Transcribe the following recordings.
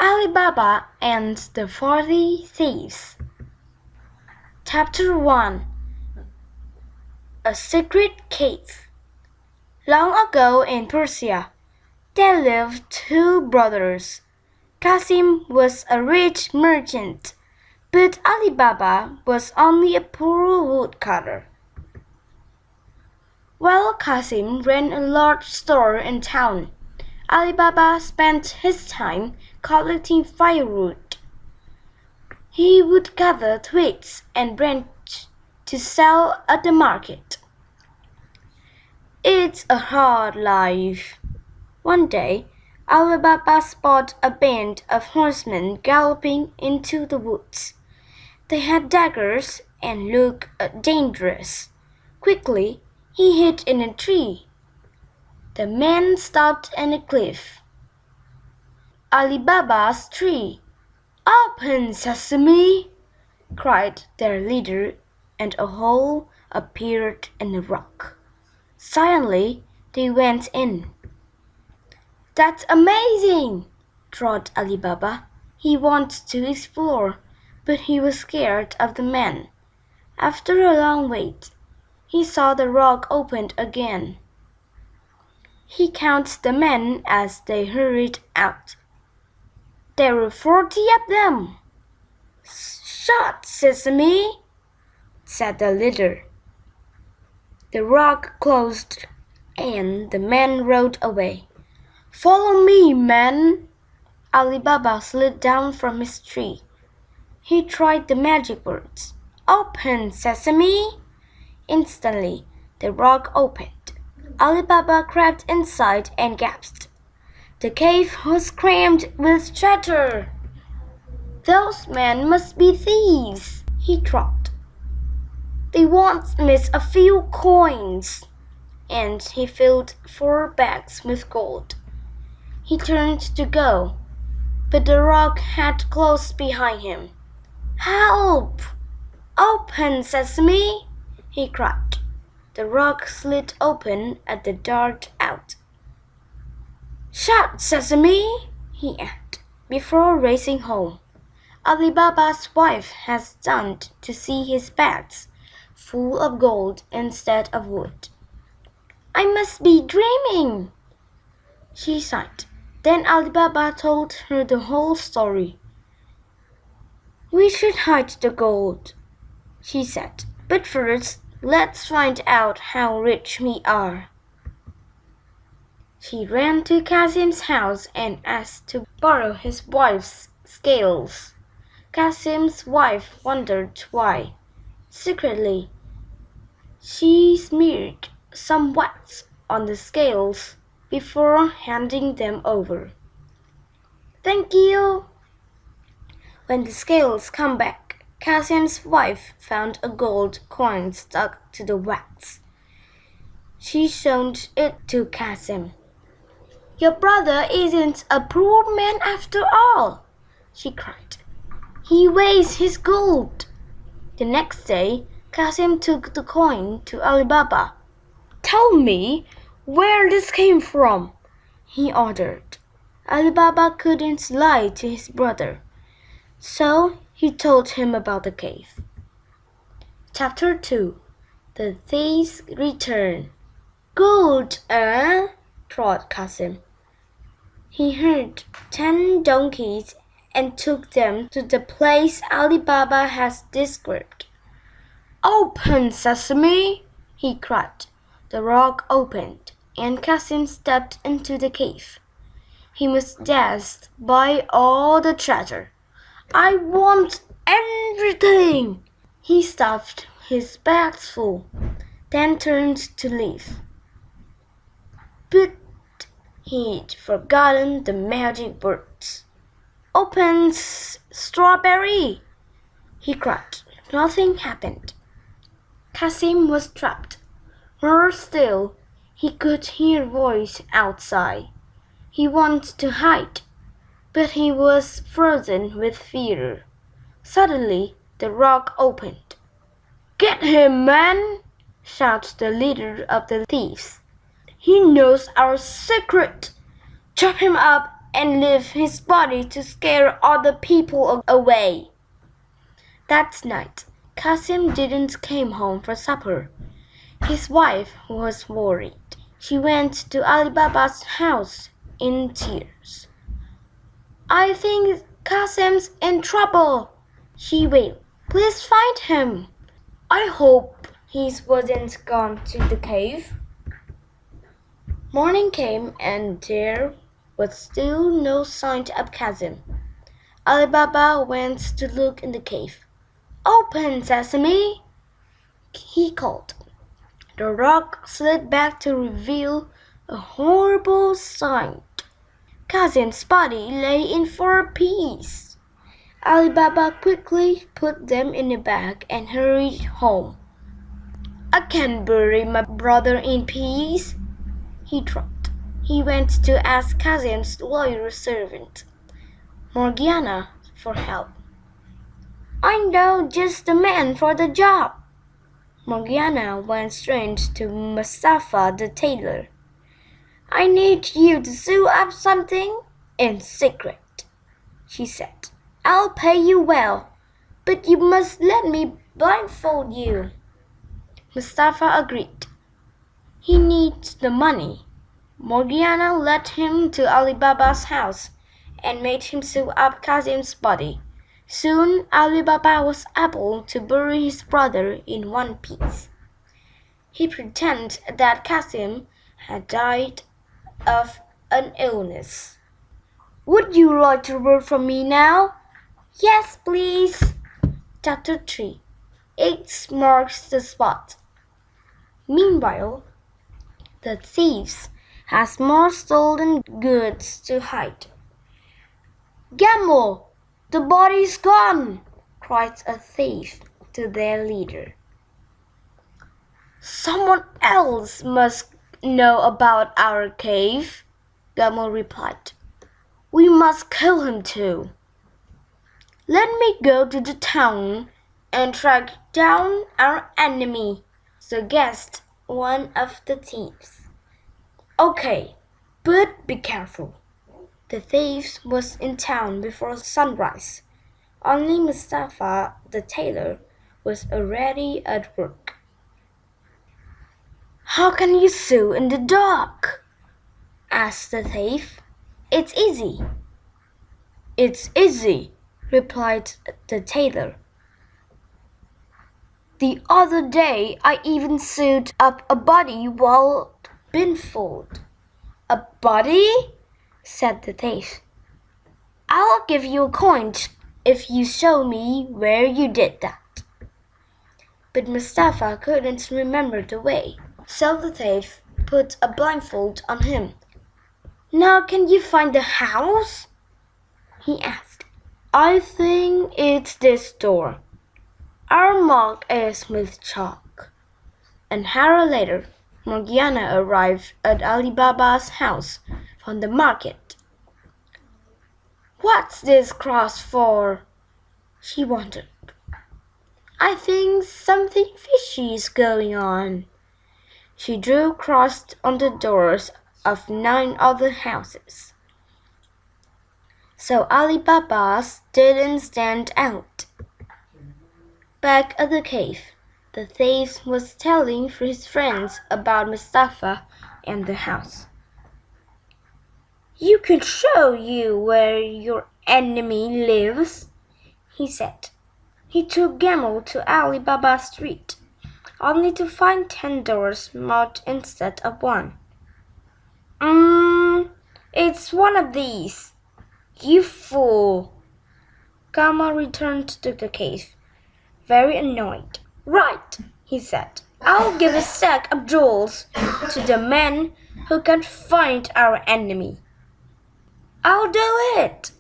ALIBABA and the 40 Thieves. Chapter 1. A Secret Cave. Long ago in Persia, there lived two brothers. Qasim was a rich merchant, but ALIBABA was only a poor woodcutter. While Qasim ran a large store in town, ALIBABA spent his time collecting firewood. He would gather twigs and branches to sell at the market. It's a hard life. One day, ALIBABA spotted a band of horsemen galloping into the woods. They had daggers and looked dangerous. Quickly, he hid in a tree. The men stopped in a cliff. "ALIBABA's tree! Open, sesame!" cried their leader, and a hole appeared in the rock. Silently, they went in. "That's amazing!" thought ALIBABA. He wanted to explore, but he was scared of the men. After a long wait, he saw the rock opened again. He counted the men as they hurried out. There were 40 of them. "Shut, sesame!" said the leader. The rock closed, and the men rode away. "Follow me, men!" ALIBABA slid down from his tree. He tried the magic words. "Open, sesame!" Instantly, the rock opened. ALIBABA crept inside and gasped. The cave was crammed with treasure. "Those men must be thieves," he thought. "They won't miss a few coins." And he filled 4 bags with gold. He turned to go, but the rock had closed behind him. "Help! Open, sesame!" he cried. The rock slid open and they darted out. "Shut, sesame!" he added, before racing home. ALIBABA's wife had stunned to see his bags full of gold instead of wood. "I must be dreaming," she sighed. Then ALIBABA told her the whole story. "We should hide the gold," she said. "But first, let's find out how rich we are." She ran to Qasim's house and asked to borrow his wife's scales. Qasim's wife wondered why. Secretly, she smeared some wax on the scales before handing them over. "Thank you." When the scales come back, Qasim's wife found a gold coin stuck to the wax. She showed it to Qasim. "Your brother isn't a poor man after all," she cried. "He weighs his gold." The next day, Qasim took the coin to ALIBABA. "Tell me where this came from," he ordered. ALIBABA couldn't lie to his brother, so he told him about the cave. Chapter 2. The Thieves Return. "Gold, eh?" thought Qasim. He hired 10 donkeys and took them to the place ALIBABA has described. "Open, sesame!" he cried. The rock opened, and Qasim stepped into the cave. He was dazzled by all the treasure. "I want everything!" He stuffed his bags full, then turned to leave. But he'd forgotten the magic words. "Open, strawberry!" he cried. Nothing happened. Qasim was trapped. Worse still, he could hear a voice outside. He wanted to hide, but he was frozen with fear. Suddenly, the rock opened. "Get him, man!" shouted the leader of the thieves. "He knows our secret. Chop him up and leave his body to scare other people away. That night, Kasim didn't come home for supper. His wife was worried. She went to ALIBABA's house in tears. "I think Kasim's in trouble," she wailed. "Please find him. I hope he wasn't gone to the cave." Morning came and there was still no sign of Kasim. ALIBABA went to look in the cave. "Open, Sesame!" he called. The rock slid back to reveal a horrible sight. Kasim's body lay in 4 pieces. ALIBABA quickly put them in a bag and hurried home. "I can't bury my brother in peace," he thought. He went to ask Kasim's loyal servant, Morgiana, for help. "I know just the man for the job." Morgiana went straight to Mustafa the tailor. "I need you to sew up something in secret," she said. "I'll pay you well, but you must let me blindfold you." Mustafa agreed. He needs the money. Morgiana led him to ALIBABA's house and made him sew up Kasim's body. Soon ALIBABA was able to bury his brother in 1 piece. He pretended that Kasim had died of an illness. "Would you like to work for me now?" "Yes, please." Chapter 3. X marks the spot. Meanwhile, the thieves had more stolen goods to hide. "Gamble! The body's gone!" cried a thief to their leader. "Someone else must know about our cave," Gamal replied. "We must kill him too." "Let me go to the town and track down our enemy," suggested one of the thieves. "Okay, but be careful." The thief was in town before sunrise. Only Mustafa the tailor was already at work. "How can you sew in the dark?" asked the thief. "It's easy." "It's easy," replied the tailor. "The other day I even sewed up a body while blindfolded." "A body?" said the thief. "I'll give you a coin if you show me where you did that." But Mustafa couldn't remember the way, so the thief put a blindfold on him. "Now can you find the house?" he asked. "I think it's this door. Our mark is with chalk." An hour later, Morgiana arrived at ALIBABA's house from the market. "What's this cross for?" she wondered. "I think something fishy is going on." She drew crosses on the doors of 9 other houses, so ALIBABA's didn't stand out. Back at the cave, the thief was telling his friends about Mustafa and the house. "You can show you where your enemy lives," he said. He took Gamal to ALIBABA Street, only to find 10 doors marked instead of 1. It's one of these." "You fool!" Gamal returned to the cave, very annoyed. "Right," he said. "I'll give a sack of jewels to the man who can find our enemy." "I'll do it."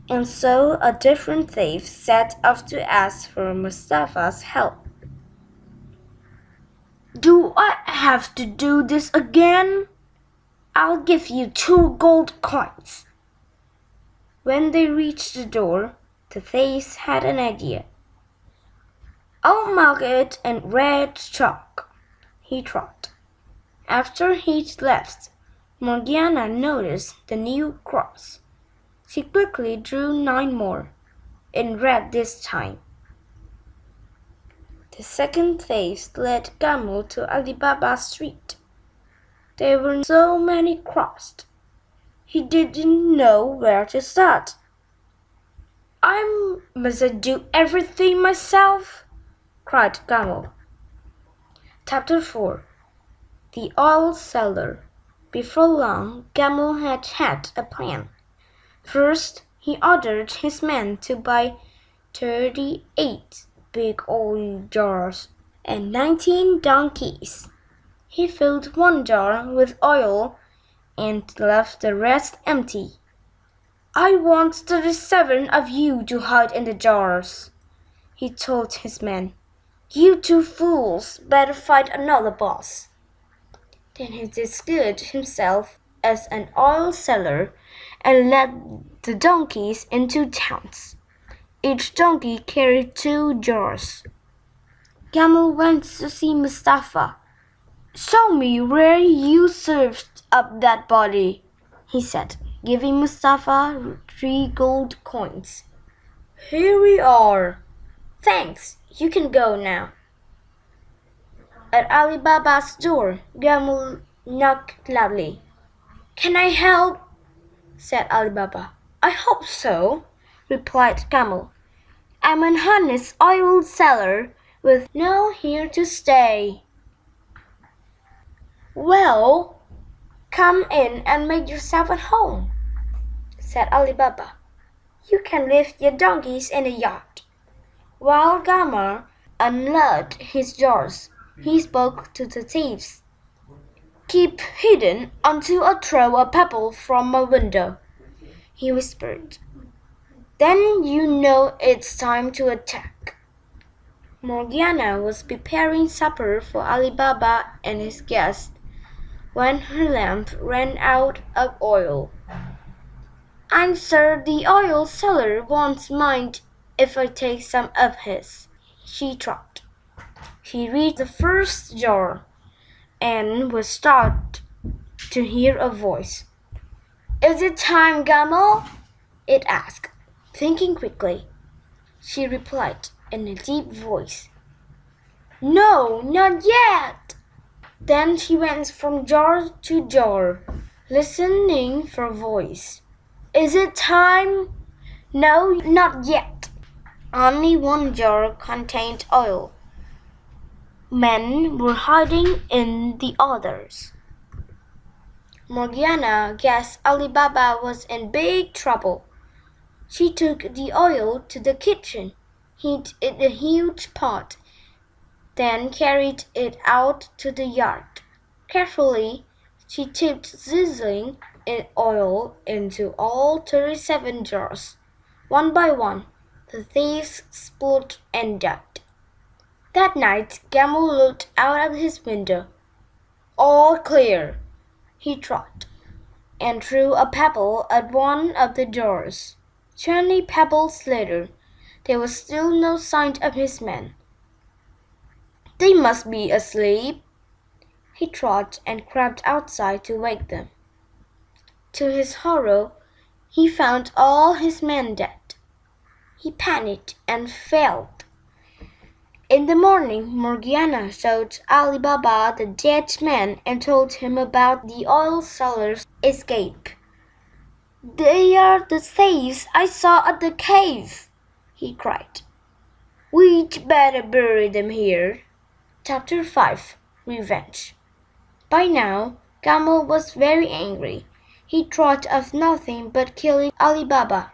And so a different thief set off to ask for Mustafa's help. "Do I have to do this again?" "I'll give you 2 gold coins." When they reached the door, the thief had an idea. "I'll mark it in red chalk," he thought. After he'd left, Morgiana noticed the new cross. She quickly drew 9 more, in red this time. The second thieves led Camel to Alibaba Street. There were so many crosses. He didn't know where to start. Must I do everything myself? Cried Camel. Chapter 4. The Oil Seller. Before long, Camel had a plan. First, he ordered his men to buy 38 big oil jars and 19 donkeys. He filled one jar with oil and left the rest empty. I want 37 of you to hide in the jars, he told his men. You 2 fools better find another boss. Then he disguised himself as an oil seller and led the donkeys into towns. Each donkey carried 2 jars. Camel went to see Mustafa. Show me where you served up that body, he said, giving Mustafa 3 gold coins. Here we are. Thanks, you can go now. At Alibaba's door, Camel knocked loudly. Can I help? Said Alibaba. I hope so, replied Camel. I'm an honest oil seller with no here to stay. Well, come in and make yourself at home, said Alibaba. You can leave your donkeys in the yard. While Camel unloaded his jars, he spoke to the thieves. Keep hidden until I throw a pebble from my window, he whispered. Then you know it's time to attack. Morgiana was preparing supper for Alibaba and his guests when her lamp ran out of oil. I'm sure the oil seller won't mind if I take some of his, she thought. She reached the first jar and was startled to hear a voice. Is it time, Camel? It asked. Thinking quickly, she replied in a deep voice. No, not yet. Then she went from jar to jar, listening for a voice. Is it time? No, not yet. Only one jar contained oil. Men were hiding in the others. Morgiana guessed Alibaba was in big trouble. She took the oil to the kitchen, hid it in a huge pot, then carried it out to the yard. Carefully, she tipped sizzling oil into all 37 jars. One by one, the thieves exploded and died. That night, Camel looked out of his window. All clear, he thought, and threw a pebble at one of the jars. 20 pebbles later, there was still no sign of his men. They must be asleep. He thought and crept outside to wake them. To his horror, he found all his men dead. He panicked and failed. In the morning, Morgiana showed Alibaba the dead man and told him about the oil seller's escape. They are the thieves I saw at the cave, he cried. We'd better bury them here. Chapter 5. Revenge. By now, Camel was very angry. He thought of nothing but killing Alibaba.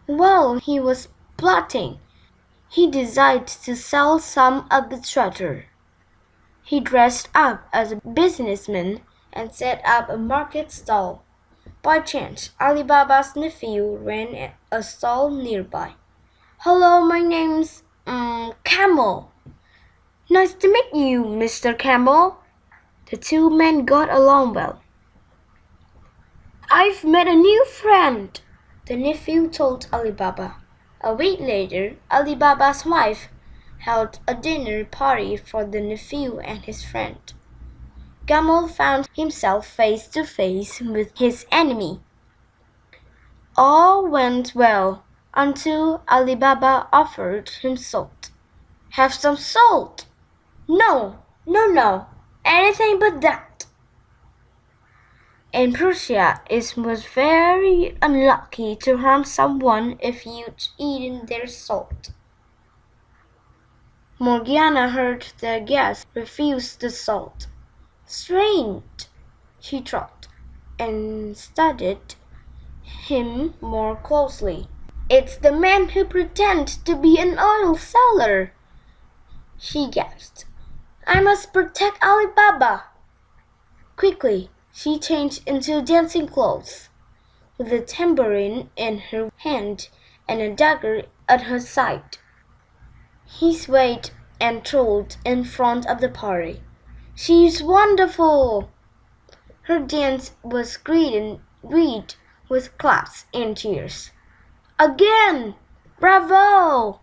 While he was plotting, he decided to sell some of the treasure. He dressed up as a businessman and set up a market stall. By chance, Alibaba's nephew ran a stall nearby. Hello, my name's Camel. Nice to meet you, Mr. Camel. The 2 men got along well. I've met a new friend, the nephew told Alibaba. A week later, Alibaba's wife held a dinner party for the nephew and his friend. Camel found himself face to face with his enemy. All went well until ALIBABA offered him salt. "Have some salt." "No, no, no, anything but that." In Persia, it was very unlucky to harm someone if you'd eaten their salt. Morgiana heard their guest refuse the salt. "Strange," she thought, and studied him more closely. "It's the man who pretends to be an oil seller," she gasped. "I must protect ALIBABA." Quickly, she changed into dancing clothes, with a tambourine in her hand and a dagger at her side. He swayed and twirled in front of the party. "She's wonderful!" Her dance was greeted with claps and cheers. "Again! Bravo!"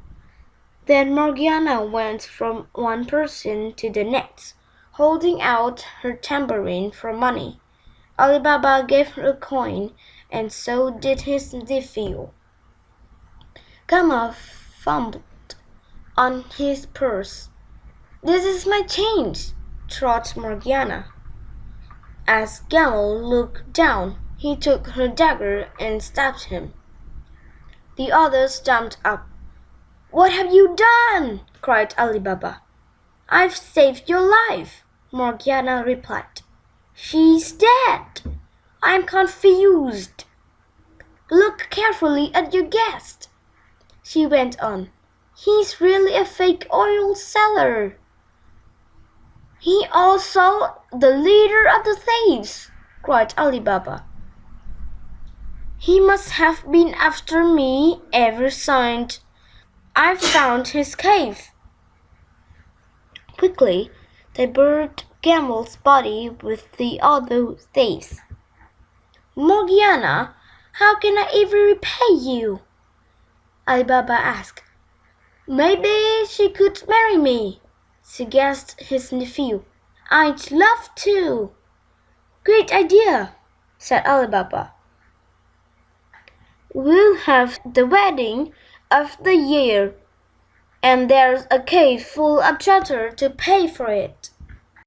Then Morgiana went from one person to the next, holding out her tambourine for money. ALIBABA gave her a coin, and so did his nephew. Kamal fumbled on his purse. "This is my change," thought Morgiana. As Gamal looked down, he took her dagger and stabbed him. The others jumped up. "What have you done?" cried ALIBABA. "I've saved your life," Morgiana replied. "She's dead. I'm confused. Look carefully at your guest," she went on. "He's really a fake oil seller. He also the leader of the thieves," cried ALIBABA. "He must have been after me ever since I've found his cave." Quickly, they buried Gamel's body with the other thieves. "Morgiana, how can I ever repay you?" ALIBABA asked. "Maybe she could marry me," suggested his nephew. "I'd love to." "Great idea," said ALIBABA. "We'll have the wedding of the year, and there's a cave full of treasure to pay for it."